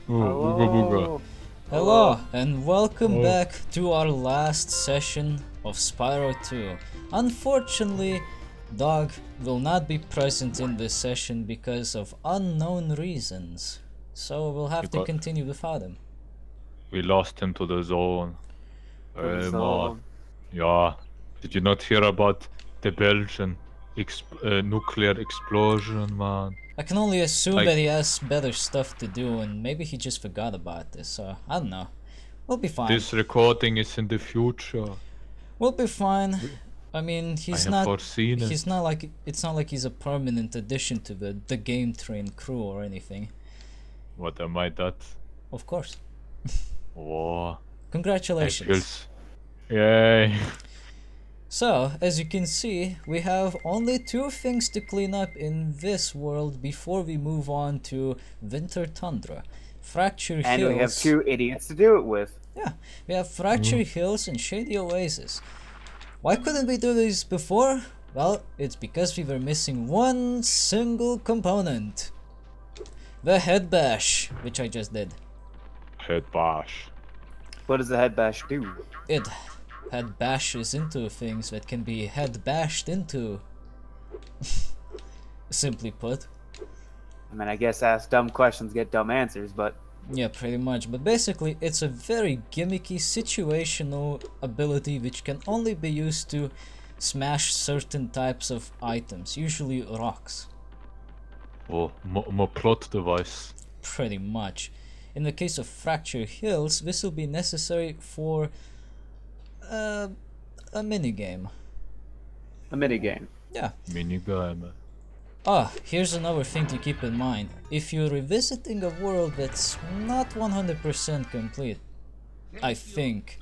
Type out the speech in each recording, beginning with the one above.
Ooga booga. Hello. Hello and welcome Oh. back to our last session of Spyro 2. Unfortunately, Dog will not be present in this session because of unknown reasons. So we'll have to Because continue without him. we lost him to the zone. To the Man. zone. Yeah. Did you not hear about the Belgian nuclear explosion, man? I can only assume Like- that he has better stuff to do and maybe he just forgot about this, so I don't know. We'll be fine. This recording is in the future. We'll be fine. I mean, I have foreseen it. it's not like he's a permanent addition to the DaGameTrain crew or anything. What am I that? Of course. Oh. I Congratulations. feels... Yay. So, as you can see, we have only two things to clean up in this world before we move on to Winter Tundra. Fracture And Hills. we have two idiots to do it with. Yeah, we have Fracture Hills and Shady Oasis. Why couldn't we do this before? Well, it's because we were missing one single component. The headbash, which I just did. Headbash. What does the headbash do? It head bashes into things that can be head bashed into. Simply put. I mean, I guess ask dumb questions, get dumb answers, but Yeah, pretty much. But basically, it's a very gimmicky situational ability which can only be used to smash certain types of items, usually rocks. Oh, my plot device. Pretty much. In the case of Fracture Hills, this will be necessary for a minigame. a minigame. Yeah. Minigame. Ah, here's another thing to keep in mind. If you're revisiting a world that's not 100% complete, I think,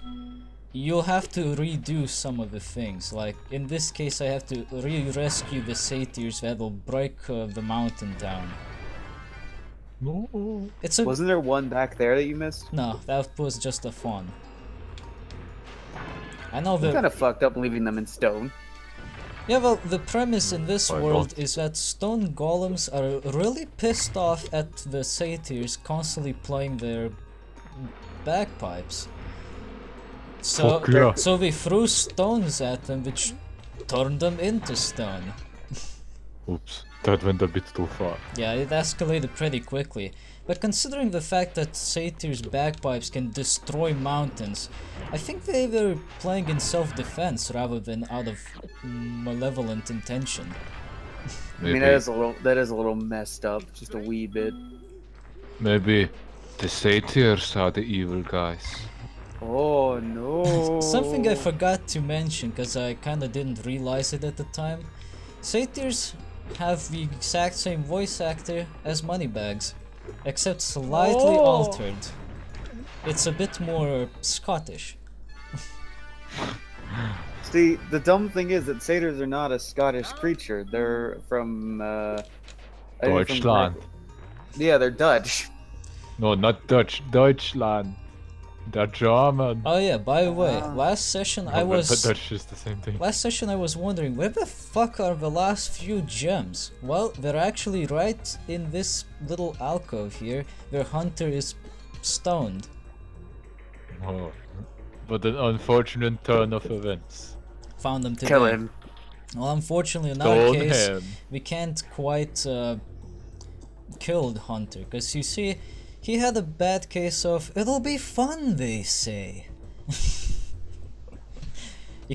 you'll have to redo some of the things. Like, in this case, I have to re-rescue the satyrs that will break the mountain down. No. It's a... Wasn't there one back there that you missed? No, that was just a fawn. I know It's kind the... of fucked up leaving them in stone. Yeah, well, the premise in this Why world not? is that stone golems are really pissed off at the satyrs constantly playing their bagpipes. So, Fuck yeah. so they threw stones at them, which turned them into stone. Oops. That went a bit too far. Yeah, it escalated pretty quickly. But considering the fact that satyrs' bagpipes can destroy mountains, I think they were playing in self-defense rather than out of malevolent intention. I mean, that is a little messed up, just a wee bit. Maybe the satyrs are the evil guys. Oh no. Something I forgot to mention because I kinda didn't realize it at the time. Satyrs have the exact same voice actor as Moneybags, except slightly altered. It's a bit more Scottish. See, the dumb thing is that satyrs are not a Scottish creature. They're from I think from- Deutschland. Yeah, they're Dutch. No, not Dutch. Deutschland. They're German. Oh yeah, by the way, Ah. last session No, I but was Dutch is the same thing. wondering where the fuck are the last few gems? Well, they're actually right in this little alcove here where Hunter is stoned. Oh. But an unfortunate turn of events. Found them today. Kill him. Well, unfortunately, in our Stone case, him. we can't quite kill Hunter, because you see, he had a bad case of it'll be fun, they say.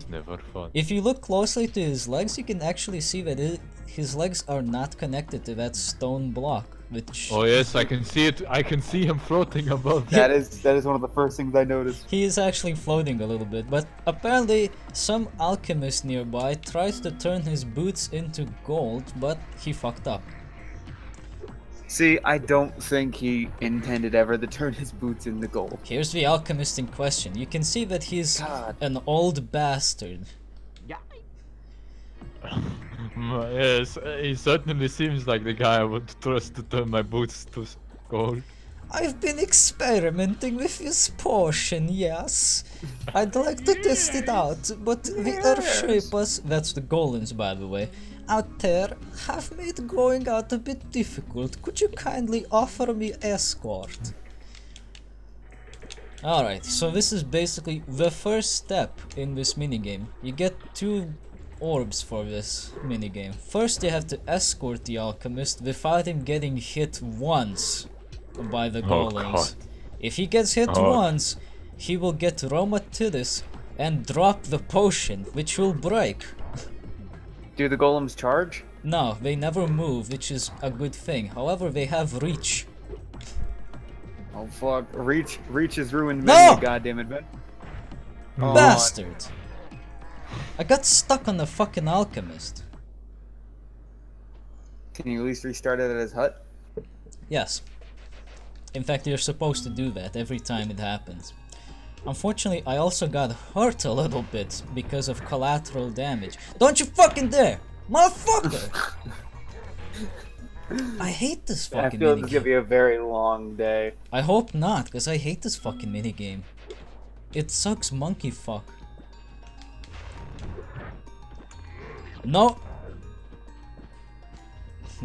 Never fun. If you look closely to his legs, you can actually see that his legs are not connected to that stone block, which Oh yes, I can see it. I can see him floating above. That is one of the first things I noticed. he is actually floating a little bit. But apparently, some alchemist nearby tries to turn his boots into gold, but he fucked up. See, I don't think he intended ever to turn his boots into gold. Here's the alchemist in question. You can see that he's God. an old bastard. Yes, he certainly seems like the guy I would trust to turn my boots to gold. I've been experimenting with this potion, yes. I'd like to test it out, but the Earthshapers, that's the golems by the way, out there have made going out a bit difficult. Could you kindly offer me escort? Alright, so this is basically the first step in this minigame. You get 2 orbs for this minigame. First you have to escort the Alchemist without him getting hit once by the golems. God. If he gets hit once, he will get Rhomatitis and drop the potion, which will break. Do the golems charge? No, they never move, which is a good thing. However, they have reach. Oh fuck! Reach has ruined No! many a goddamn adventure. Oh, Bastard! I got stuck on the fucking Alchemist. Can you at least restart it at his hut? Yes. In fact, you're supposed to do that every time it happens. Unfortunately, I also got hurt a little bit because of collateral damage. Don't you fucking dare! Motherfucker! I hate this I fucking feel it's gonna minigame. be a very long day. I hope not, because I hate this fucking minigame. It sucks monkey fuck. No!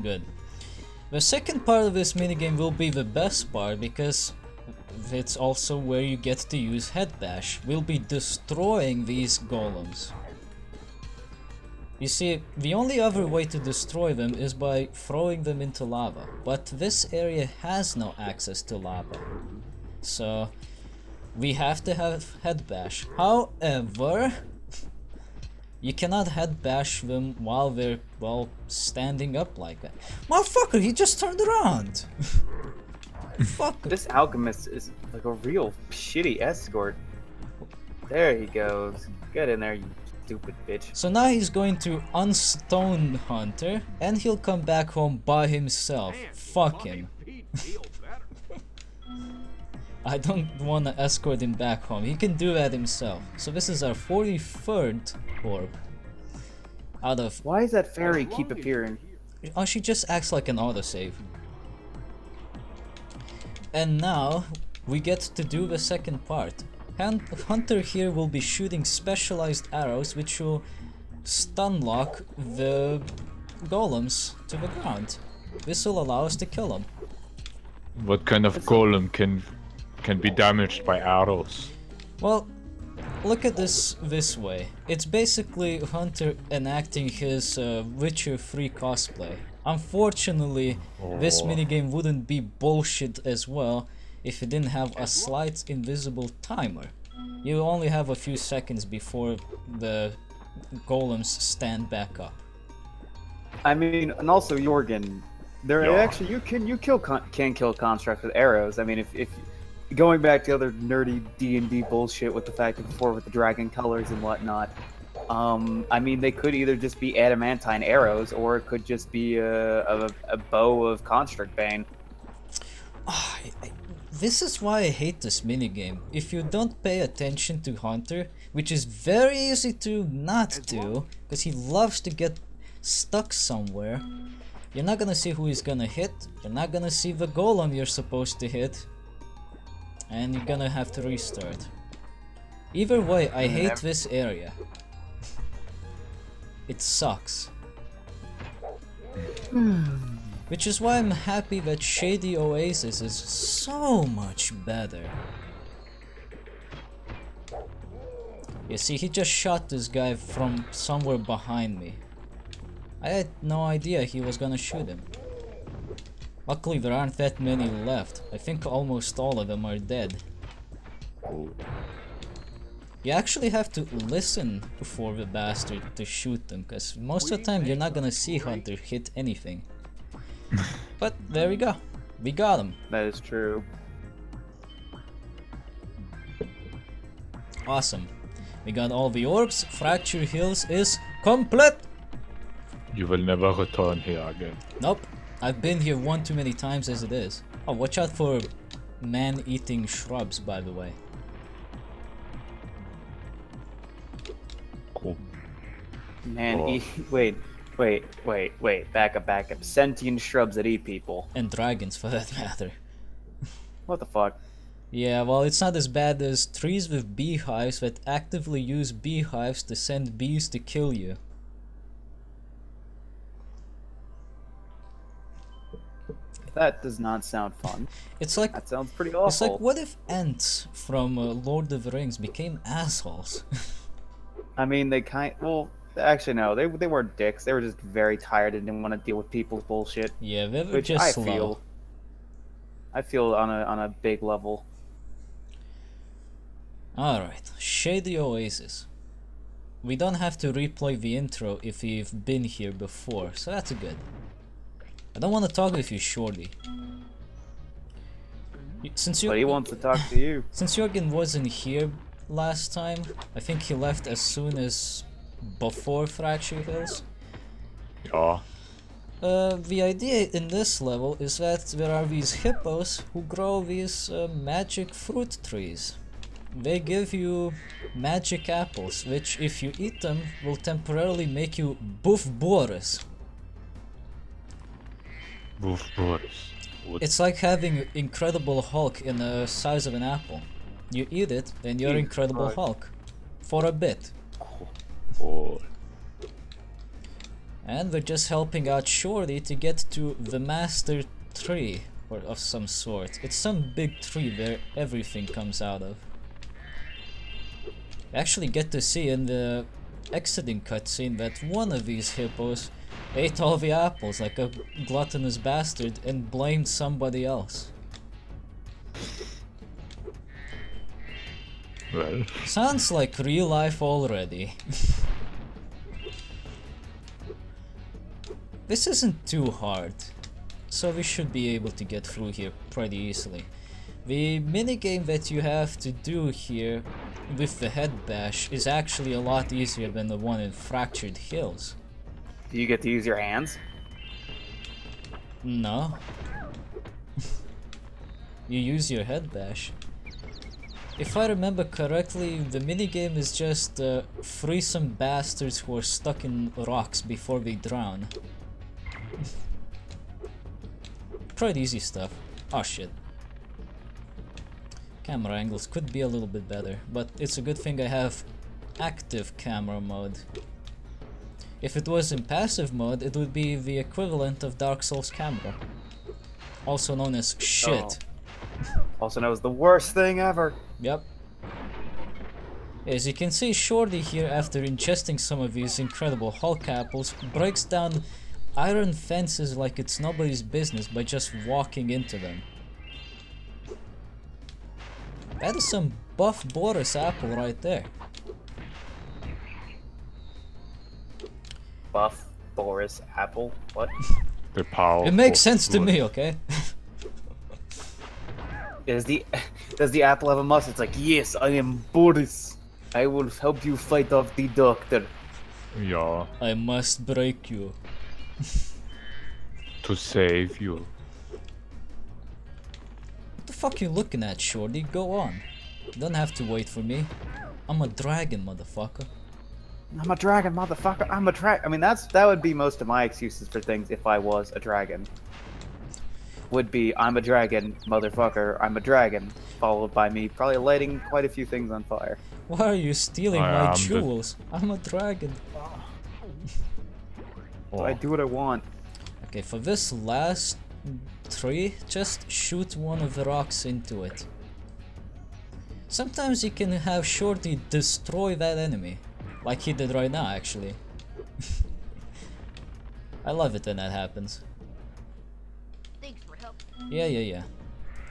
Good. The second part of this minigame will be the best part, because it's also where you get to use headbash. We'll be destroying these golems. You see, the only other way to destroy them is by throwing them into lava, but this area has no access to lava. So, we have to have headbash. However, you cannot headbash them while they're, well, standing up like that. Motherfucker, he just turned around! Fuck. This alchemist is like a real shitty escort. There he goes. Get in there, you stupid bitch. So now he's going to unstone Hunter, and he'll come back home by himself. Fuck him. I don't want to escort him back home. He can do that himself. So this is our 43rd orb. Out of... Why does that fairy keep appearing? Oh, she just acts like an autosave. And now, we get to do the second part. Hunter here will be shooting specialized arrows which will stun lock the golems to the ground. This will allow us to kill them. What kind of golem can be damaged by arrows? Well, look at this way. It's basically Hunter enacting his Witcher 3 cosplay. Unfortunately, this minigame wouldn't be bullshit as well if it didn't have a slight invisible timer. You only have a few seconds before the golems stand back up. I mean, and also Jorgen, there Yeah. actually you can kill constructs with arrows. I mean, if going back to other nerdy D&D bullshit with the fact that before with the dragon colors and whatnot. I mean, they could either just be adamantine arrows, or it could just be a bow of construct bane. This is why I hate this minigame. If you don't pay attention to Hunter, which is very easy to not do, because he loves to get stuck somewhere, you're not gonna see who he's gonna hit, you're not gonna see the golem you're supposed to hit, and you're gonna have to restart. Either way, I hate this area. It sucks. Which is why I'm happy that Shady Oasis is so much better. You see, he just shot this guy from somewhere behind me. I had no idea he was gonna shoot him. Luckily there aren't that many left. I think almost all of them are dead. You actually have to listen for the bastard to shoot them, because most of the time you're not gonna see Hunter hit anything. But there we go. We got him. That is true. Awesome. We got all the orbs. Fracture Hills is complete. You will never return here again. Nope. I've been here one too many times as it is. Oh, watch out for man-eating shrubs, by the way. Cool. Man, Oh. wait, back up. Sentient shrubs that eat people. And dragons, for that matter. What the fuck? Yeah, well, it's not as bad as trees with beehives that actively use beehives to send bees to kill you. That does not sound fun. It's like That sounds pretty awful. it's like what if Ents from Lord of the Rings became assholes? I mean, well, actually no, they weren't dicks. They were just very tired and didn't want to deal with people's bullshit. Yeah, they were Which just slow. I feel on a big level. Alright, Shady Oasis. We don't have to replay the intro if you've been here before, so that's good. I don't want to talk with you, Shorty. But he wants to talk to you. Since Jürgen wasn't here last time, I think he left as soon as before Fracture Hills. Yeah. The idea in this level is that there are these hippos who grow these magic fruit trees. They give you magic apples, which if you eat them will temporarily make you Buff Boris. Buff Boris. It's like having Incredible Hulk in the size of an apple. You eat it, and you're Incredible Hulk. For a bit. Oh. And we're just helping out Shorty to get to the master tree, or of some sort. It's some big tree where everything comes out of. We actually get to see in the exiting cutscene that one of these hippos ate all the apples like a gluttonous bastard and blamed somebody else. Well. Sounds like real life already. This isn't too hard, so we should be able to get through here pretty easily. The minigame that you have to do here with the headbash is actually a lot easier than the one in Fractured Hills. Do you get to use your hands? No. You use your headbash. If I remember correctly, the minigame is just free some bastards who are stuck in rocks before they drown. Pretty easy stuff. Oh shit. Camera angles could be a little bit better, but it's a good thing I have active camera mode. If it was in passive mode, it would be the equivalent of Dark Souls camera. Also known as shit. Oh. Also known as the worst thing ever. Yep. As you can see, Shorty here, after ingesting some of these Incredible Hulk apples, breaks down iron fences like it's nobody's business by just walking into them. That is some Buff Boris apple right there. Buff Boris apple? What? The power. It makes sense to me, okay? Does the apple have a muscle? It's like, yes, I am Boris. I will help you fight off the doctor. Yeah. I must break you. To save you. What the fuck you looking at, Shorty? Go on. You don't have to wait for me. I'm a dragon, motherfucker. I'm a dragon, motherfucker. I'm a dragon. I mean, that would be most of my excuses for things if I was a dragon. Would be, I'm a dragon, motherfucker. I'm a dragon. Followed by me probably lighting quite a few things on fire. Why are you stealing my jewels? I'm a dragon. So I do what I want. Okay, for this last tree, just shoot one of the rocks into it. Sometimes you can have Shorty destroy that enemy. Like he did right now, actually. I love it when that happens. Thanks for help. Yeah.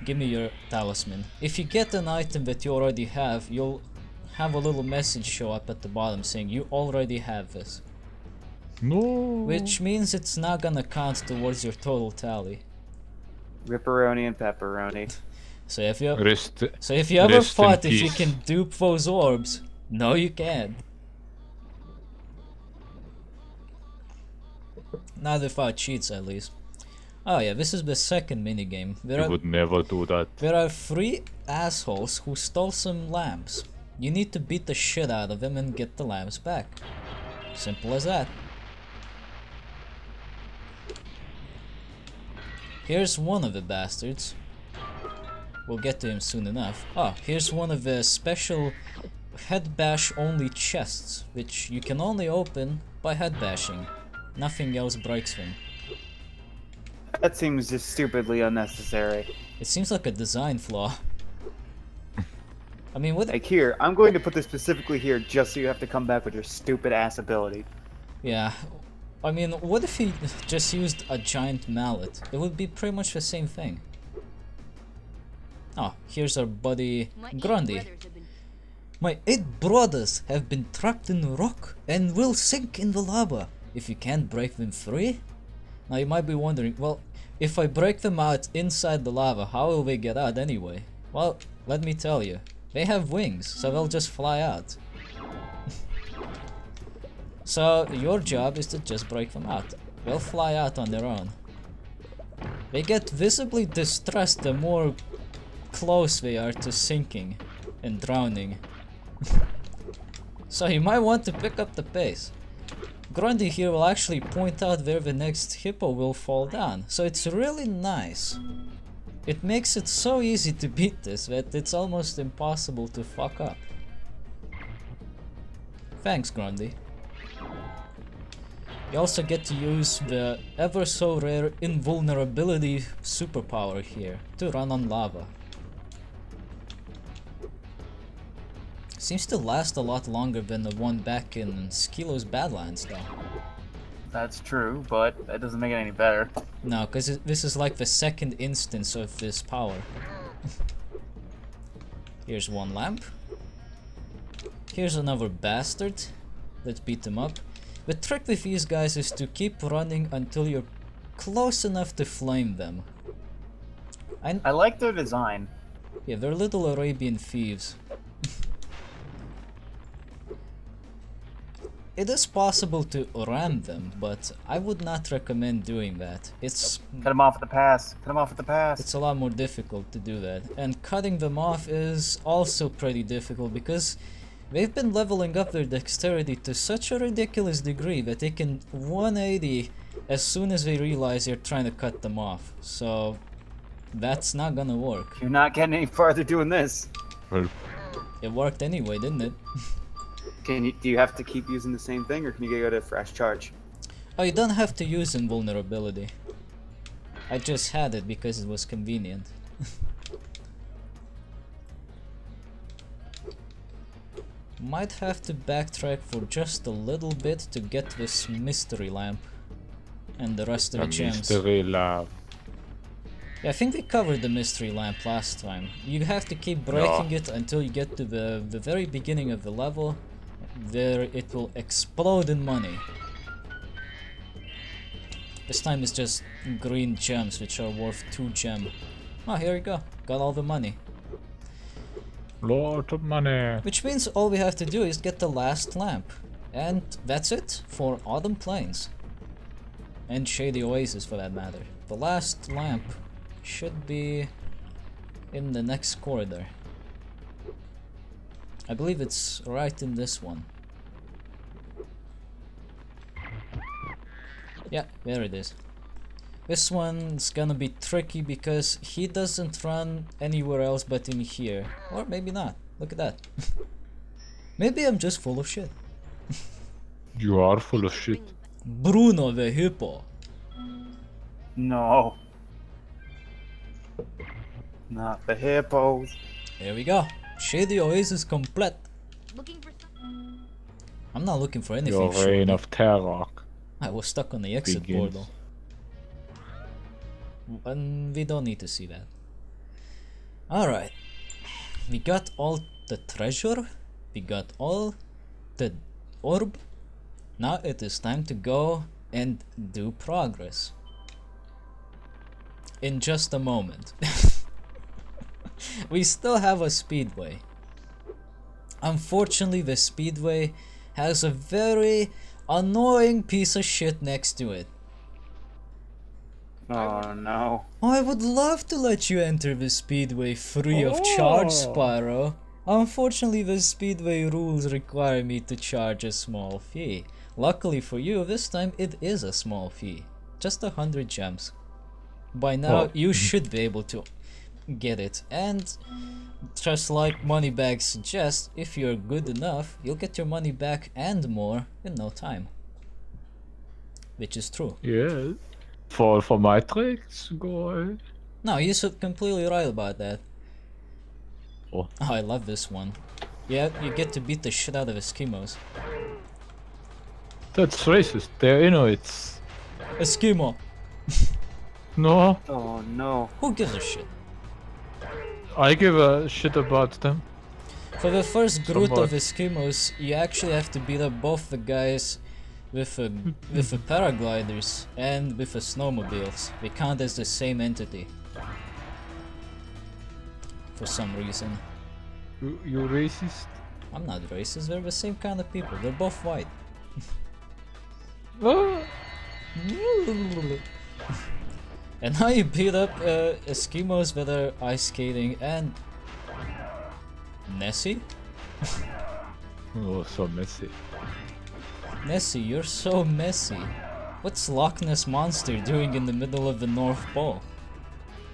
Give me your talisman. If you get an item that you already have, you'll have a little message show up at the bottom saying you already have this. No. Which means it's not gonna count towards your total tally. Ripperoni and pepperoni. So if you ever rest thought in if you peace. can dupe those orbs, no you can't. Not without cheats, at least. Oh yeah, this is the second minigame. You would never do that. There are 3 assholes who stole some lamps. You need to beat the shit out of them and get the lamps back. Simple as that. Here's one of the bastards. We'll get to him soon enough. Ah, here's one of the special headbash only chests, which you can only open by headbashing. Nothing else breaks them. That seems just stupidly unnecessary. It seems like a design flaw. I mean, what? Like here, I'm going to put this specifically here just so you have to come back with your stupid ass ability. Yeah. I mean, what if he just used a giant mallet? It would be pretty much the same thing. Oh, here's our buddy Grundy. My 8 brothers have been trapped in the rock and will sink in the lava if you can't break them free. Now you might be wondering, well, if I break them out inside the lava, how will they get out anyway? Well, let me tell you, they have wings, so they'll just fly out. So your job is to just break them out. They'll fly out on their own. They get visibly distressed the more close they are to sinking and drowning. So you might want to pick up the pace. Grundy here will actually point out where the next hippo will fall down, so it's really nice. It makes it so easy to beat this that it's almost impossible to fuck up. Thanks, Grundy. You also get to use the ever so rare invulnerability superpower here to run on lava. Seems to last a lot longer than the one back in Skilo's Badlands though. That's true, but that doesn't make it any better. No, because this is like the second instance of this power. Here's one lamp. Here's another bastard. Let's beat them up. The trick with these guys is to keep running until you're close enough to flame them. I like their design. Yeah, they're little Arabian thieves. It is possible to ram them, but I would not recommend doing that. It's Cut them off at the pass. Cut them off at the pass. It's a lot more difficult to do that. And cutting them off is also pretty difficult because they've been leveling up their dexterity to such a ridiculous degree that they can 180 as soon as they realize you're trying to cut them off. So that's not gonna work. You're not getting any farther doing this. Well, It worked anyway, didn't it? Do you have to keep using the same thing, or can you go to fresh charge? Oh, you don't have to use invulnerability. I just had it because it was convenient. Might have to backtrack for just a little bit to get this mystery lamp and the rest of the gems. mystery lab. Yeah, I think we covered the mystery lamp last time. You have to keep breaking it until you get to the very beginning of the level. There it will explode in money. This time it's just green gems which are worth 2 gem. Oh, here we go. Got all the money. Lot of money. Which means all we have to do is get the last lamp. And that's it for Autumn Plains. And Shady Oasis for that matter. The last lamp should be in the next corridor. I believe it's right in this one. Yeah, there it is. This one's gonna be tricky because he doesn't run anywhere else but in here. Or maybe not. Look at that. Maybe I'm just full of shit. You are full of shit. Bruno the hippo. No. Not the hippos. Here we go. Shady Oasis complete. Looking for some. I'm not looking for anything. Your reign of terror. I was stuck on the exit begins. portal. And we don't need to see that. Alright. We got all the treasure. We got all the orb. Now it is time to go and do progress. In just a moment. We still have a speedway. Unfortunately, the speedway has a very annoying piece of shit next to it. Oh no. I would love to let you enter the speedway free of charge, Spyro. Unfortunately, the speedway rules require me to charge a small fee. Luckily for you, this time it is a small fee. Just 100 gems. By now, you should be able to get it, and just like Moneybags suggests, if you're good enough, you'll get your money back and more in no time. Which is true. Yeah. For my tricks, go. No, you're completely right about that. Oh. Oh, I love this one. Yeah, you get to beat the shit out of Eskimos. That's racist. They're Inuits. Eskimo! No, Oh no. Who gives a shit? I give a shit about them. For the first group Somewhat. of Eskimos, you actually have to beat up both the guys with the paragliders and with the snowmobiles. They count as the same entity. For some reason. You racist? I'm not racist, they're the same kind of people. They're both white. Ah. And now you beat up Eskimos that are ice skating and Nessie? Oh, so messy. Nessie, you're so messy. What's Loch Ness Monster doing in the middle of the North Pole?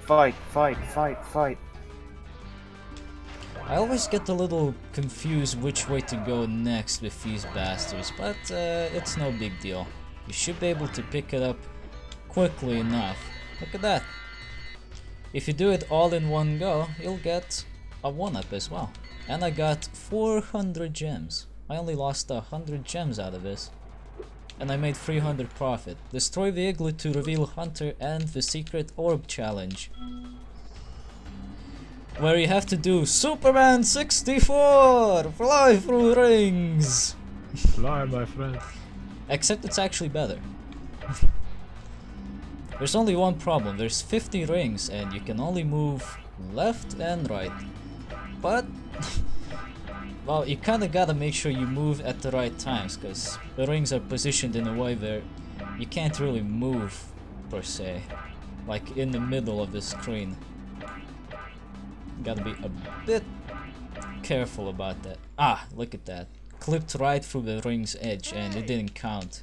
Fight, fight, fight, fight. I always get a little confused which way to go next with these bastards, but it's no big deal. You should be able to pick it up quickly enough. Look at that. If you do it all in one go, you'll get a 1-up as well. And I got 400 gems. I only lost 100 gems out of this. And I made 300 profit. Destroy the igloo to reveal Hunter and the secret orb challenge. Where you have to do Superman 64! Fly through rings! Fly, my friend. Except it's actually better. There's only one problem. There's 50 rings and you can only move left and right. But well, you kinda gotta make sure you move at the right times, because the rings are positioned in a way where you can't really move per se, like in the middle of the screen. You gotta be a bit careful about that. Ah, look at that. Clipped right through the ring's edge and it didn't count.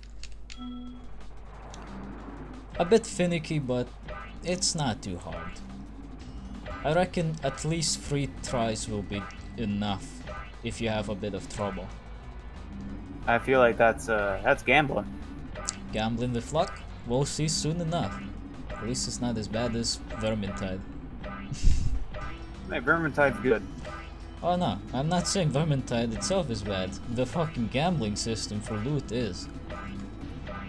A bit finicky, but it's not too hard. I reckon at least 3 tries will be enough if you have a bit of trouble. I feel like that's gambling. Gambling with luck? We'll see soon enough. At least it's not as bad as Vermintide. Hey, Vermintide's good. Oh no, I'm not saying Vermintide itself is bad. The fucking gambling system for loot is.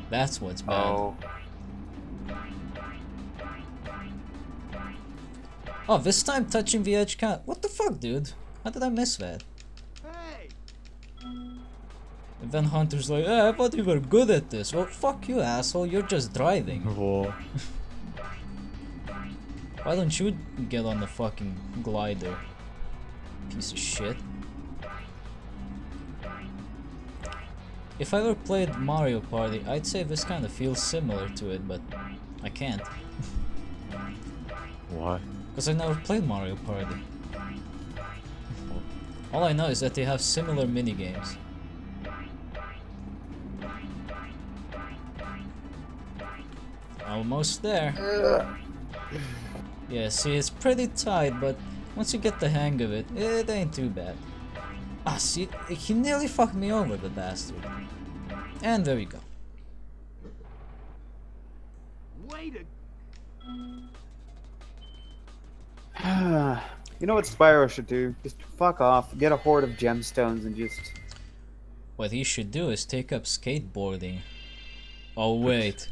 That's what's bad. Oh. Oh, this time touching the edge count. What the fuck, dude? How did I miss that? Hey! And then Hunter's like, I thought you were good at this. Well, fuck you, asshole. You're just driving. Oh. Why don't you get on the fucking glider? Piece of shit. If I ever played Mario Party, I'd say this kind of feels similar to it, but I can't. Why? Because I never played Mario Party. All I know is that they have similar minigames. Almost there. Yeah, see, it's pretty tight, but once you get the hang of it, it ain't too bad. Ah, see, he nearly fucked me over, the bastard. And there we go. Way to... You know what Spyro should do? Just fuck off, get a horde of gemstones and just... What he should do is take up skateboarding. Oh wait.